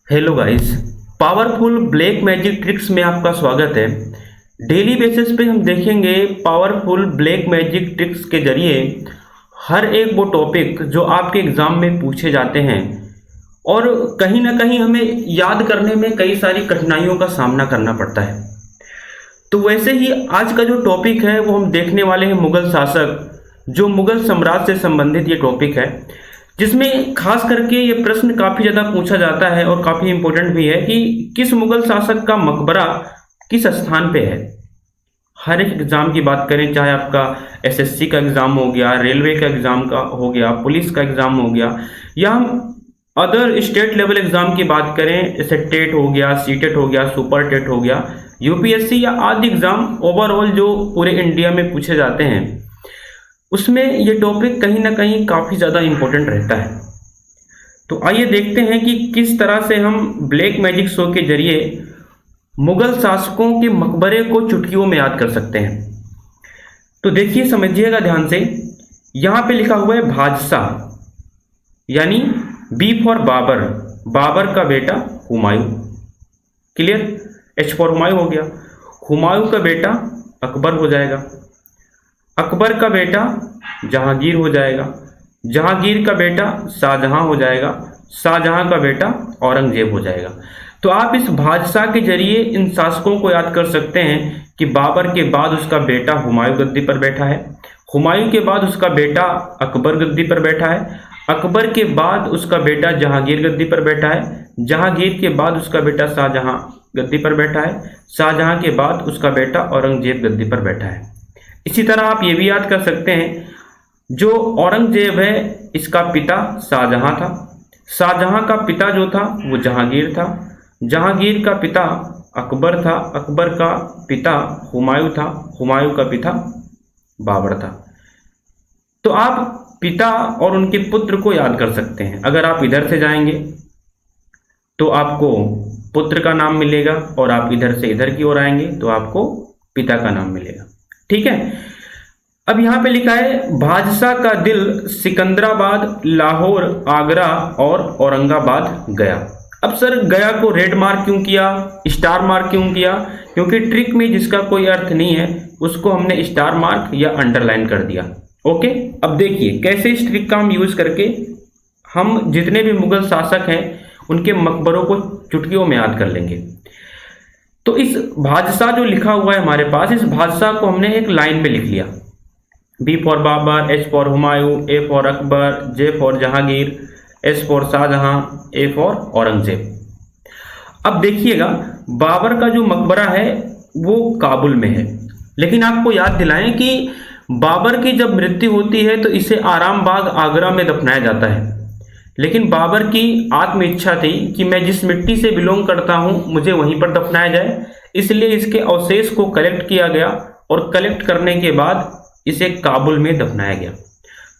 Hello guys. Powerful black magic tricks में आपका स्वागत है। डेली बेसिस पे हम देखेंगे पावरफुल ब्लैक मैजिक ट्रिक्स के जरिए हर एक वो टॉपिक जो आपके एग्ज़ाम में पूछे जाते हैं और कहीं ना कहीं हमें याद करने में कई सारी कठिनाइयों का सामना करना पड़ता है। तो वैसे ही आज का जो टॉपिक है वो हम देखने वाले हैं मुगल शासक, जो मुगल साम्राज्य से संबंधित ये टॉपिक है, जिसमें खास करके ये प्रश्न काफ़ी ज़्यादा पूछा जाता है और काफ़ी इम्पोर्टेंट भी है कि किस मुगल शासक का मकबरा किस स्थान पे है। हर एक एग्ज़ाम की बात करें, चाहे आपका एसएससी का एग्ज़ाम हो गया, रेलवे का एग्ज़ाम का हो गया, पुलिस का एग्ज़ाम हो गया, या हम अदर स्टेट लेवल एग्ज़ाम की बात करें, जैसे टेट हो गया, सीटेट हो गया, सुपर टेट हो गया, यूपीएससी या आदि एग्ज़ाम ओवरऑल जो पूरे इंडिया में पूछे जाते हैं, उसमें ये टॉपिक कहीं ना कहीं काफ़ी ज़्यादा इम्पोर्टेंट रहता है। तो आइए देखते हैं कि किस तरह से हम ब्लैक मैजिक शो के जरिए मुगल शासकों के मकबरे को चुटकियों में याद कर सकते हैं। तो देखिए, समझिएगा ध्यान से। यहाँ पे लिखा हुआ है बादशाह, यानी बी फॉर बाबर, बाबर का बेटा Humayun. Clear? H for Humayun हो गया। हुमायूं का बेटा अकबर हो जाएगा, अकबर का बेटा जहांगीर हो जाएगा, जहांगीर का बेटा शाहजहां हो जाएगा, शाहजहां का बेटा औरंगजेब हो जाएगा। तो आप इस बादशाह के जरिए इन शासकों को याद कर सकते हैं कि बाबर के बाद उसका बेटा हुमायूं गद्दी पर बैठा है, हुमायूं के बाद उसका बेटा अकबर गद्दी पर बैठा है, अकबर के बाद उसका बेटा जहांगीर गद्दी पर बैठा है, जहांगीर के बाद उसका बेटा शाहजहां गद्दी पर बैठा है, शाहजहां के बाद उसका बेटा औरंगजेब गद्दी पर बैठा है। इसी तरह आप ये भी याद कर सकते हैं, जो औरंगजेब है इसका पिता शाहजहां था, शाहजहां का पिता जो था वो जहांगीर था, जहांगीर का पिता अकबर था, अकबर का पिता हुमायूं था, हुमायूं का पिता बाबर था। तो आप पिता और उनके पुत्र को याद कर सकते हैं। अगर आप इधर से जाएंगे तो आपको पुत्र का नाम मिलेगा, और आप इधर से इधर की ओर आएंगे तो आपको पिता का नाम मिलेगा। ठीक है। अब यहाँ पे लिखा है बादशाह का दिल सिकंदराबाद, लाहौर, आगरा और औरंगाबाद गया। अब सर, गया को रेड मार्क क्यों किया, स्टार मार्क क्यों किया? क्योंकि ट्रिक में जिसका कोई अर्थ नहीं है उसको हमने स्टार मार्क या अंडरलाइन कर दिया। ओके। अब देखिए कैसे इस ट्रिक का हम यूज करके हम जितने भी मुगल शासक हैं उनके मकबरों को चुटकियों में याद कर लेंगे। तो इस बादशाह जो लिखा हुआ है हमारे पास, इस बादशाह को हमने एक लाइन पे लिख लिया। B for Babur, H for Humayun, A for Akbar, J for Jahangir, S for Shahjahan, A for Aurangzeb. अब देखिएगा, बाबर का जो मकबरा है वो काबुल में है, लेकिन आपको याद दिलाएं कि बाबर की जब मृत्यु होती है तो इसे आराम बाग आगरा में दफनाया जाता है। लेकिन बाबर की आत्म इच्छा थी कि मैं जिस मिट्टी से बिलोंग करता हूं मुझे वहीं पर दफनाया जाए, इसलिए इसके अवशेष को कलेक्ट किया गया और कलेक्ट करने के बाद इसे काबुल में दफनाया गया।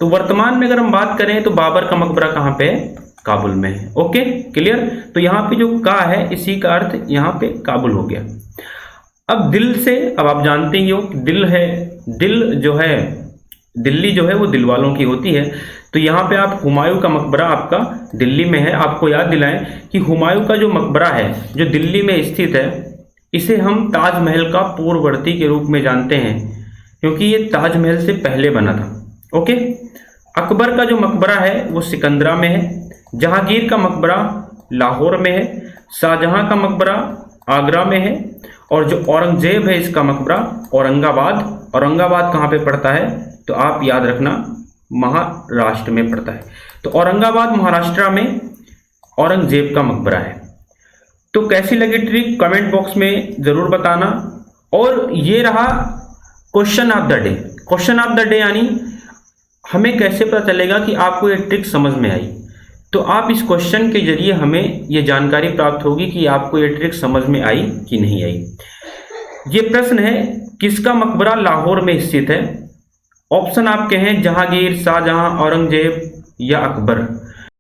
तो वर्तमान में अगर हम बात करें तो बाबर का मकबरा कहाँ पे है? काबुल में है। Okay, clear? तो यहाँ पे जो का है इसी का अर्थ यहाँ पे काबुल हो गया। अब दिल से, अब आप जानते ही हो कि दिल है, दिल जो है, दिल्ली जो है वो दिल वालों की होती है। तो यहाँ पे आप हुमायूं का मकबरा आपका दिल्ली में है। आपको याद दिलाएं कि हुमायूं का जो मकबरा है जो दिल्ली में स्थित है, इसे हम ताजमहल का पूर्ववर्ती के रूप में जानते हैं, क्योंकि ये ताजमहल से पहले बना था। ओके। अकबर का जो मकबरा है वो सिकंदरा में है, जहांगीर का मकबरा लाहौर में है, शाहजहां का मकबरा आगरा में है, और जो औरंगजेब है इसका मकबरा औरंगाबाद। औरंगाबाद कहाँ पे पड़ता है? तो आप याद रखना, महाराष्ट्र में पड़ता है। तो औरंगाबाद महाराष्ट्र में औरंगजेब का मकबरा है। तो कैसी लगी ट्रिक कमेंट बॉक्स में जरूर बताना। और ये रहा question of the day. Question of the day यानी हमें कैसे पता चलेगा कि आपको ये ट्रिक समझ में आई? तो आप इस क्वेश्चन के जरिए हमें ये जानकारी प्राप्त होगी कि आपको ये ट्रिक समझ में आई कि नहीं आई। ये प्रश्न है, किसका मकबरा लाहौर में स्थित है? ऑप्शन आपके हैं जहांगीर, शाहजहां, औरंगजेब या अकबर।